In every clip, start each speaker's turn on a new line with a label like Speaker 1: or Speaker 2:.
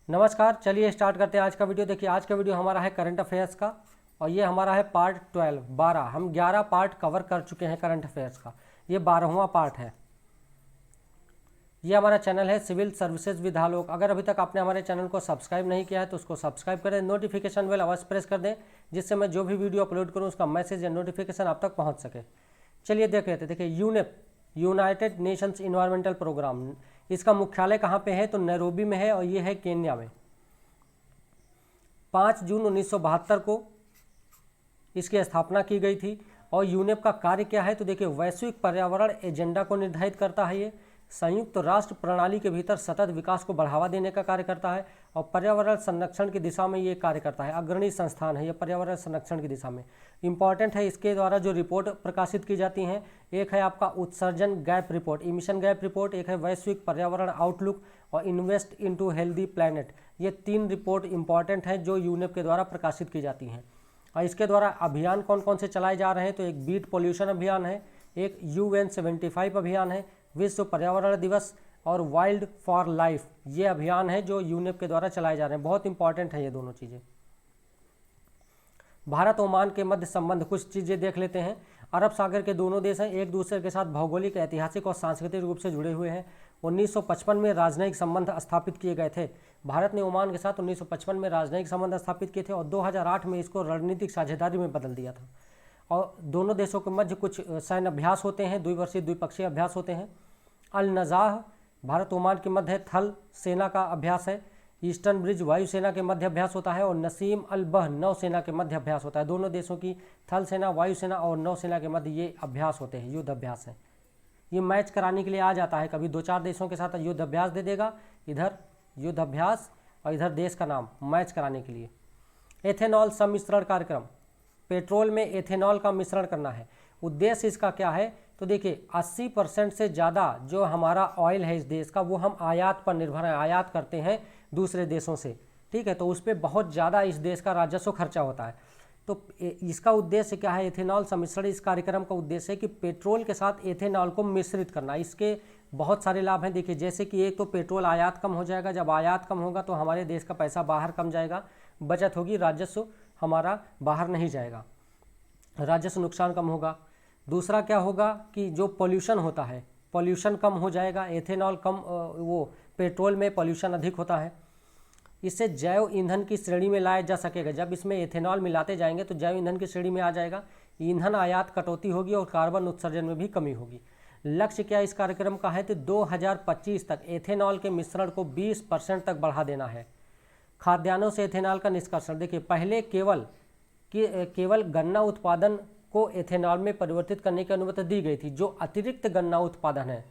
Speaker 1: नमस्कार, चलिए स्टार्ट करते हैं आज का वीडियो। देखिए आज का वीडियो हमारा है करंट अफेयर्स का और ये हमारा है पार्ट 12 हम 11 पार्ट कवर कर चुके हैं करंट अफेयर्स का। ये 12वां पार्ट है। ये हमारा चैनल है सिविल सर्विसेज विद आलोक। अगर अभी तक आपने हमारे चैनल को सब्सक्राइब नहीं किया है तो उसको सब्सक्राइब करें, नोटिफिकेशन बेल अवश्य प्रेस कर दें जिससे मैं जो भी वीडियो अपलोड करूँ उसका मैसेज या नोटिफिकेशन आप तक पहुँच सके। चलिए देख लेते हैं। देखिए UNEP, United Nations Environmental Programme, इसका मुख्यालय कहाँ पे है तो नैरोबी में है और ये है केन्या में। 5 जून 1972 को इसकी स्थापना की गई थी। और यूनेप का कार्य क्या है तो देखिए वैश्विक पर्यावरण एजेंडा को निर्धारित करता है। ये संयुक्त राष्ट्र प्रणाली के भीतर सतत विकास को बढ़ावा देने का कार्य करता है और पर्यावरण संरक्षण की दिशा में ये कार्य करता है। अग्रणी संस्थान है ये पर्यावरण संरक्षण की दिशा में। इंपॉर्टेंट है इसके द्वारा जो रिपोर्ट प्रकाशित की जाती हैं, एक है आपका उत्सर्जन gap report, emission gap report, एक है वैश्विक पर्यावरण आउटलुक और इन्वेस्ट इनटू हेल्दी प्लैनेट। ये 3 रिपोर्ट इंपॉर्टेंट हैं जो यूनेप के द्वारा प्रकाशित की जाती हैं। और इसके द्वारा अभियान कौन कौन से चलाए जा रहे हैं तो एक बीट पोल्यूशन अभियान है, एक UN75 अभियान है, विश्व पर्यावरण दिवस और वाइल्ड फॉर लाइफ, ये अभियान है जो यूनेप के द्वारा चलाए जा रहे हैं। बहुत इंपॉर्टेंट है ये दोनों चीज़ें। भारत ओमान के मध्य संबंध, कुछ चीज़ें देख लेते हैं। अरब सागर के दोनों देश हैं, एक दूसरे के साथ भौगोलिक, ऐतिहासिक और सांस्कृतिक रूप से जुड़े हुए हैं। 1955 में राजनयिक संबंध स्थापित किए गए थे। भारत ने ओमान के साथ 1955 में राजनयिक संबंध स्थापित किए थे और 2008 में इसको रणनीतिक साझेदारी में बदल दिया था। और दोनों देशों के मध्य कुछ सैन्य अभ्यास होते हैं, द्विवर्षीय द्विपक्षीय अभ्यास होते हैं। अल नज़ाह भारत ओमान के मध्य थल सेना का अभ्यास है। ईस्टर्न ब्रिज वायुसेना के मध्य अभ्यास होता है और नसीम अल बह नौसेना के मध्य अभ्यास होता है। दोनों देशों की थल सेना, वायुसेना और नौसेना के मध्य ये अभ्यास होते हैं, युद्ध अभ्यास हैं। ये मैच कराने के लिए आ जाता है, कभी 2-4 देशों के साथ युद्ध अभ्यास दे देगा, इधर युद्ध अभ्यास और इधर देश का नाम, मैच कराने के लिए। एथेनॉल सम्मिश्रण कार्यक्रम, पेट्रोल में एथेनॉल का मिश्रण करना है। उद्देश्य इसका क्या है तो देखिए 80% से ज़्यादा जो हमारा ऑयल है इस देश का वो हम आयात पर निर्भर हैं, आयात करते हैं दूसरे देशों से, ठीक है। तो उस पर बहुत ज़्यादा इस देश का राजस्व खर्चा होता है। तो इसका उद्देश्य क्या है, एथेनॉल सम्मिश्रण, इस कार्यक्रम का उद्देश्य है कि पेट्रोल के साथ एथेनॉल को मिश्रित करना। इसके बहुत सारे लाभ हैं। देखिए जैसे कि एक तो पेट्रोल आयात कम हो जाएगा, जब आयात कम होगा तो हमारे देश का पैसा बाहर कम जाएगा, बचत होगी, राजस्व हमारा बाहर नहीं जाएगा, राजस्व नुकसान कम होगा। दूसरा क्या होगा कि जो पोल्यूशन होता है, पोल्यूशन कम हो जाएगा। एथेनॉल कम, वो पेट्रोल में पोल्यूशन अधिक होता है। इससे जैव ईंधन की श्रेणी में लाया जा सकेगा। जब इसमें एथेनॉल मिलाते जाएंगे तो जैव ईंधन की श्रेणी में आ जाएगा। ईंधन आयात कटौती होगी और कार्बन उत्सर्जन में भी कमी होगी। लक्ष्य क्या इस कार्यक्रम का है तो 2025 तक एथेनॉल के मिश्रण को 20% तक बढ़ा देना है। खाद्यान्नों से एथेनॉल का निष्कर्षण, देखिए पहले केवल गन्ना उत्पादन को एथेनॉल में परिवर्तित करने की अनुमति दी गई थी। जो अतिरिक्त गन्ना उत्पादन है,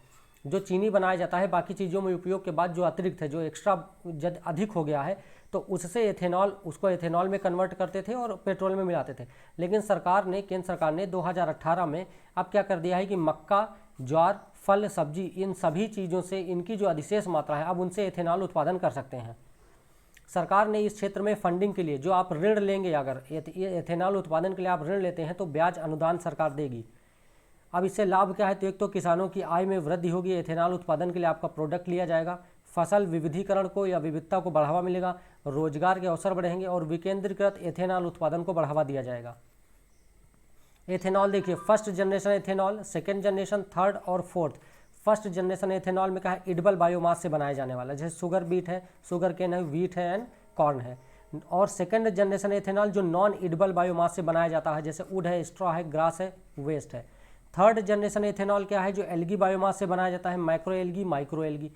Speaker 1: जो चीनी बनाया जाता है बाकी चीज़ों में उपयोग के बाद, जो अतिरिक्त है, जो एक्स्ट्रा जब अधिक हो गया है तो उससे एथेनॉल, उसको एथेनॉल में कन्वर्ट करते थे और पेट्रोल में मिलाते थे। लेकिन केंद्र सरकार ने 2018 में अब क्या कर दिया है कि मक्का, ज्वार, फल, सब्जी, इन सभी चीज़ों से इनकी जो अधिशेष मात्रा है अब उनसे एथेनॉल उत्पादन कर सकते हैं। सरकार ने इस क्षेत्र में फंडिंग के लिए जो आप ऋण लेंगे, अगर एथेनॉल उत्पादन के लिए आप ऋण लेते हैं तो ब्याज अनुदान सरकार देगी। अब इससे लाभ क्या है तो एक तो किसानों की आय में वृद्धि होगी, एथेनॉल उत्पादन के लिए आपका प्रोडक्ट लिया जाएगा, फसल विविधीकरण को या विविधता को बढ़ावा मिलेगा, रोजगार के अवसर बढ़ेंगे और विकेंद्रीकृत एथेनॉल उत्पादन को बढ़ावा दिया जाएगा। एथेनॉल देखिए first generation ethanol, second generation, third और फोर्थ। फर्स्ट जनरेशन एथेनॉल में क्या है, एडिबल बायोमास से बनाया जाने वाला, जैसे शुगर बीट है, शुगर केन है, व्हीट है एंड कॉर्न है। और सेकेंड जनरेशन एथेनॉल जो नॉन एडिबल बायोमास से बनाया जाता है, जैसे वुड है, स्ट्रॉ है, ग्रास है, वेस्ट है। थर्ड जनरेशन एथेनॉल क्या है, जो एल्गी बायोमास से बनाया जाता है, micro algae, micro algae.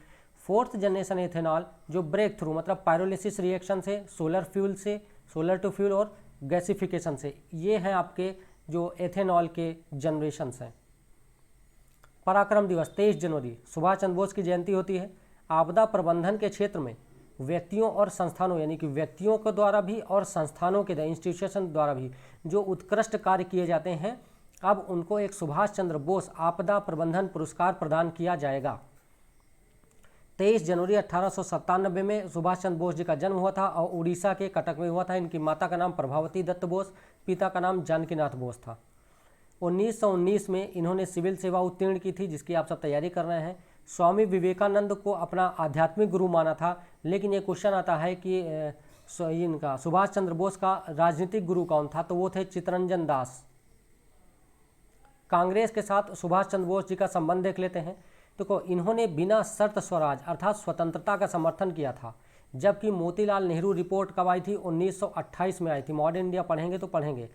Speaker 1: Fourth generation ethanol जो ब्रेक थ्रू मतलब पायरोलिसिस रिएक्शन से, सोलर फ्यूल से, सोलर टू फ्यूल और गैसिफिकेशन से, ये हैं आपके जो एथेनॉल के जनरेशन्स हैं। पराक्रम दिवस 23 जनवरी सुभाष चंद्र बोस की जयंती होती है। आपदा प्रबंधन के क्षेत्र में व्यक्तियों और संस्थानों, यानी कि व्यक्तियों के द्वारा भी और संस्थानों के इंस्टीट्यूशन द्वारा भी जो उत्कृष्ट कार्य किए जाते हैं, अब उनको एक सुभाष चंद्र बोस आपदा प्रबंधन पुरस्कार प्रदान किया जाएगा। 23 जनवरी 1897 में सुभाष चंद्र बोस जी का जन्म हुआ था और उड़ीसा के कटक में हुआ था। इनकी माता का नाम प्रभावती दत्त बोस, पिता का नाम जानकीनाथ बोस था। 1919 में इन्होंने सिविल सेवा उत्तीर्ण की थी, जिसकी आप सब तैयारी कर रहे हैं। स्वामी विवेकानंद को अपना आध्यात्मिक गुरु माना था, लेकिन ये क्वेश्चन आता है कि इनका सुभाष चंद्र बोस का राजनीतिक गुरु कौन था, तो वो थे चित्तरंजन दास। कांग्रेस के साथ सुभाष चंद्र बोस जी का संबंध देख लेते हैं। तो इन्होंने बिना शर्त स्वराज अर्थात स्वतंत्रता का समर्थन किया था, जबकि मोतीलाल नेहरू रिपोर्ट कब आई थी? 1928 में आई थी। मॉडर्न इंडिया पढ़ेंगे तो पढ़ेंगे।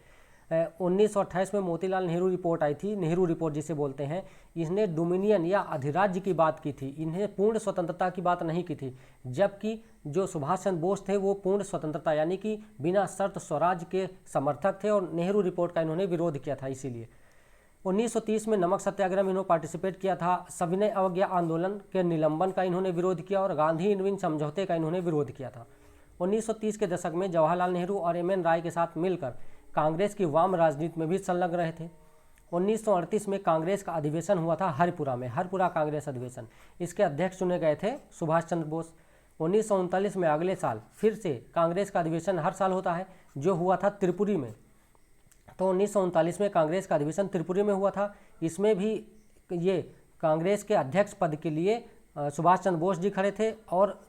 Speaker 1: 1928 में मोतीलाल नेहरू रिपोर्ट आई थी, नेहरू रिपोर्ट जिसे बोलते हैं। इसने डोमिनियन या अधिराज्य की बात की थी, इन्हें पूर्ण स्वतंत्रता की बात नहीं की थी, जबकि जो सुभाष चंद्र बोस थे वो पूर्ण स्वतंत्रता यानी कि बिना शर्त स्वराज के समर्थक थे, और नेहरू रिपोर्ट का इन्होंने विरोध किया था। इसीलिए 1930 में नमक सत्याग्रह में इन्होंने पार्टिसिपेट किया था। सविनय अवज्ञा आंदोलन के निलंबन का इन्होंने विरोध किया, और गांधी इरविन समझौते का इन्होंने विरोध किया था। 1930 के दशक में जवाहरलाल नेहरू और एम एन राय के साथ मिलकर कांग्रेस की वाम राजनीति में भी संलग्न रहे थे। 1938 में कांग्रेस का अधिवेशन हुआ था हरिपुरा में, हरिपुरा कांग्रेस अधिवेशन। इसके अध्यक्ष चुने गए थे सुभाष चंद्र बोस। 1939 में अगले साल फिर से कांग्रेस का अधिवेशन हर साल होता है, जो हुआ था त्रिपुरी में। तो 1939 में कांग्रेस का अधिवेशन त्रिपुरी में हुआ था। इसमें भी ये कांग्रेस के अध्यक्ष पद के लिए सुभाष चंद्र बोस जी खड़े थे, और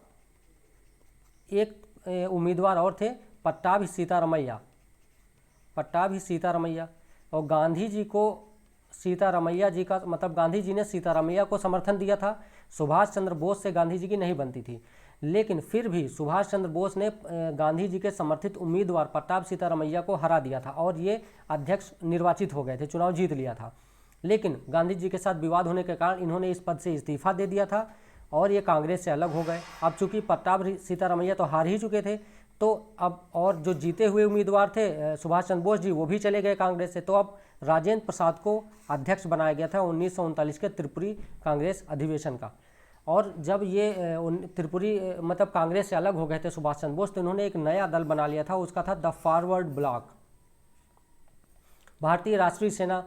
Speaker 1: एक उम्मीदवार और थे पट्टाभी सीतारमैया, और गांधी जी को सीतारमैया जी का मतलब गांधी जी ने सीतारमैया को समर्थन दिया था। सुभाष चंद्र बोस से गांधी जी की नहीं बनती थी, लेकिन फिर भी सुभाष चंद्र बोस ने गांधी जी के समर्थित उम्मीदवार पट्टाभ सीतारमैया को हरा दिया था, और ये अध्यक्ष निर्वाचित हो गए थे, चुनाव जीत लिया था। लेकिन गांधी जी के साथ विवाद होने के कारण इन्होंने इस पद से इस्तीफा दे दिया था, और ये कांग्रेस से अलग हो गए। अब चूंकि पट्टाभ सीतारमैया तो हार ही चुके थे, तो अब और जो जीते हुए उम्मीदवार थे सुभाष चंद्र बोस जी, वो भी चले गए कांग्रेस से। तो अब राजेंद्र प्रसाद को अध्यक्ष बनाया गया था 1939 के त्रिपुरी कांग्रेस अधिवेशन का। और जब ये त्रिपुरी मतलब कांग्रेस से अलग हो गए थे सुभाष चंद्र बोस, तो इन्होंने एक नया दल बना लिया था, उसका था द फॉरवर्ड ब्लॉक। भारतीय राष्ट्रीय सेना,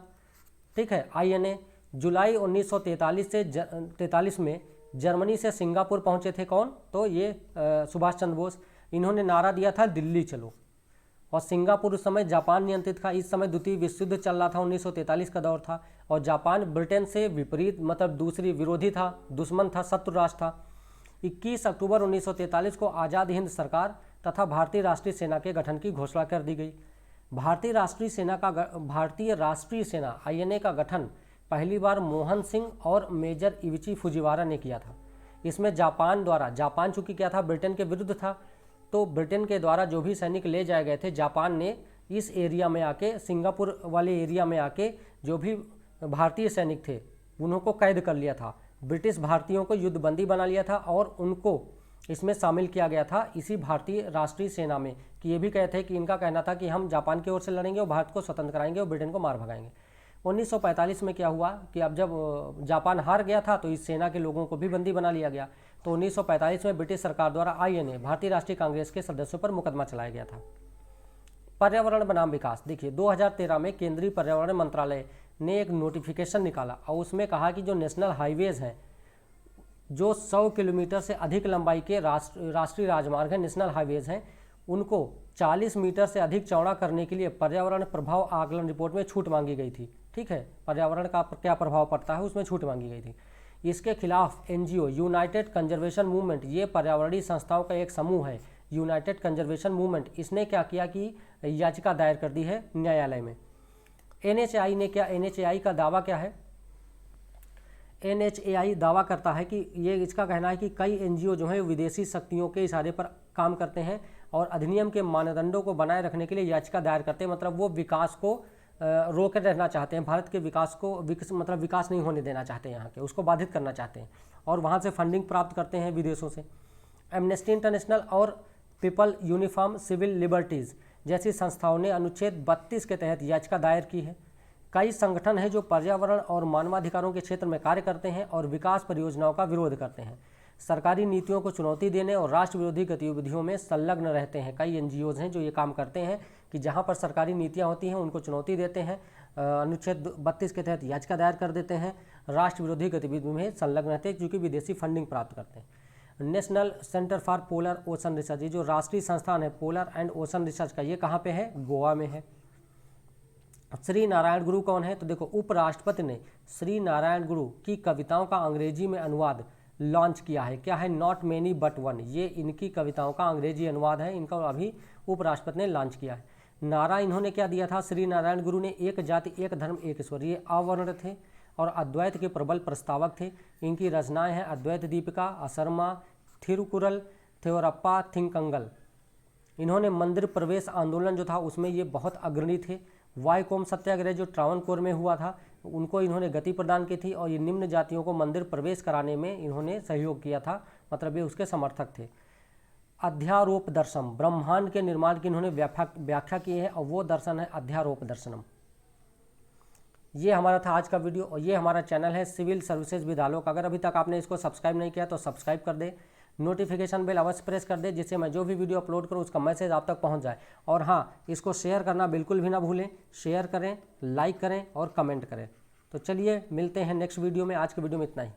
Speaker 1: ठीक है, INA। जुलाई 1943 से 43 में जर्मनी से सिंगापुर पहुंचे थे कौन? तो ये सुभाष चंद्र बोस। इन्होंने नारा दिया था दिल्ली चलो, और सिंगापुर उस समय जापान नियंत्रित था। इस समय द्वितीय विश्व युद्ध चल रहा था, 1943 का दौर था, और जापान ब्रिटेन से विपरीत मतलब दूसरी विरोधी था, दुश्मन था, शत्रु राष्ट्र था। 21 अक्टूबर 1943 को आज़ाद हिंद सरकार तथा भारतीय राष्ट्रीय सेना के गठन की घोषणा कर दी गई। भारतीय राष्ट्रीय सेना INA का गठन पहली बार मोहन सिंह और मेजर इविची फुजिवारा ने किया था। इसमें जापान चूंकि क्या था, ब्रिटेन के विरुद्ध था, तो ब्रिटेन के द्वारा जो भी सैनिक ले जाए गए थे, जापान ने इस एरिया में आके, सिंगापुर वाले एरिया में आके जो भी भारतीय सैनिक थे उनको कैद कर लिया था। ब्रिटिश भारतीयों को युद्धबंदी बना लिया था, और उनको इसमें शामिल किया गया था इसी भारतीय राष्ट्रीय सेना में। कि ये भी कहते हैं कि इनका कहना था कि हम जापान की ओर से लड़ेंगे और भारत को स्वतंत्र कराएंगे और ब्रिटेन को मार भगाएंगे। 1945 में क्या हुआ कि अब जब जापान हार गया था, तो इस सेना के लोगों को भी बंदी बना लिया गया। तो 1945 में ब्रिटिश सरकार द्वारा INA भारतीय राष्ट्रीय कांग्रेस के सदस्यों पर मुकदमा चलाया गया था। पर्यावरण बनाम विकास, देखिए 2013 में केंद्रीय पर्यावरण मंत्रालय ने एक नोटिफिकेशन निकाला, और उसमें कहा कि जो नेशनल हाईवेज हैं, जो 100 किलोमीटर से अधिक लंबाई के राष्ट्रीय राजमार्ग हैं, नेशनल हाईवेज हैं, उनको 40 मीटर से अधिक चौड़ा करने के लिए पर्यावरण प्रभाव आकलन रिपोर्ट में छूट मांगी गई थी। ठीक है, पर्यावरण का क्या प्रभाव पड़ता है उसमें छूट मांगी गई थी। इसके खिलाफ NGO यूनाइटेड कंजर्वेशन मूवमेंट, ये पर्यावरणीय संस्थाओं का एक समूह है, यूनाइटेड कंजर्वेशन मूवमेंट, इसने क्या किया कि याचिका दायर कर दी है न्यायालय में। NHAI ने क्या, NHAI का दावा क्या है? NHAI दावा करता है कि ये, इसका कहना है कि कई NGO जो है विदेशी शक्तियों के इशारे पर काम करते हैं और अधिनियम के मानदंडों को बनाए रखने के लिए याचिका दायर करते हैं। मतलब वो विकास को रोके रहना चाहते हैं, भारत के विकास को विकास नहीं होने देना चाहते हैं, यहाँ के उसको बाधित करना चाहते हैं, और वहाँ से फंडिंग प्राप्त करते हैं विदेशों से। एमनेस्टी इंटरनेशनल और पीपल यूनिफॉर्म सिविल लिबर्टीज़ जैसी संस्थाओं ने अनुच्छेद 32 के तहत याचिका दायर की है। कई संगठन हैं जो पर्यावरण और मानवाधिकारों के क्षेत्र में कार्य करते हैं और विकास परियोजनाओं का विरोध करते हैं, सरकारी नीतियों को चुनौती देने और राष्ट्र विरोधी गतिविधियों में संलग्न रहते हैं। कई NGOs हैं जो ये काम करते हैं कि जहाँ पर सरकारी नीतियाँ होती हैं उनको चुनौती देते हैं, अनुच्छेद 32 के तहत याचिका दायर कर देते हैं, राष्ट्र विरोधी गतिविधियों में संलग्न रहते हैं क्योंकि विदेशी फंडिंग प्राप्त करते हैं। National centre for polar ocean research, ये जो राष्ट्रीय संस्थान है पोलर एंड ओशन रिसर्च का, ये कहाँ पे है? गोवा में है। श्री नारायण गुरु कौन है? तो देखो, उपराष्ट्रपति ने श्री नारायण गुरु की कविताओं का अंग्रेजी में अनुवाद लॉन्च किया है। क्या है? Not many but one. ये इनकी कविताओं का अंग्रेजी अनुवाद है, इनका अभी उपराष्ट्रपति ने लॉन्च किया है। नारा इन्होंने क्या दिया था? श्री नारायण गुरु ने एक जाति एक धर्म एक ईश्वर, ये अवर्ण थे और अद्वैत के प्रबल प्रस्तावक थे। इनकी रचनाएं हैं अद्वैत दीपिका, असरमा, थिरुकुरल, थेवरप्पा, थिंकंगल। इन्होंने मंदिर प्रवेश आंदोलन जो था उसमें ये बहुत अग्रणी थे। वाईकोम सत्याग्रह जो ट्रावनकोर में हुआ था उनको इन्होंने गति प्रदान की थी और ये निम्न जातियों को मंदिर प्रवेश कराने में इन्होंने सहयोग किया था, मतलब ये उसके समर्थक थे। अध्यारोप दर्शन, ब्रह्मांड के निर्माण की इन्होंने व्याख्या की है और वो दर्शन है अध्यारोप दर्शनम। ये हमारा था आज का वीडियो और ये हमारा चैनल है सिविल सर्विसेज विद आलोक। अगर अभी तक आपने इसको सब्सक्राइब नहीं किया तो सब्सक्राइब कर दे, नोटिफिकेशन बेल अवश्य प्रेस कर दे, जिससे मैं जो भी वीडियो अपलोड करूँ उसका मैसेज आप तक पहुँच जाए। और हाँ, इसको शेयर करना बिल्कुल भी ना भूलें, शेयर करें, लाइक करें और कमेंट करें। तो चलिए मिलते हैं नेक्स्ट वीडियो में। आज के वीडियो में इतना ही।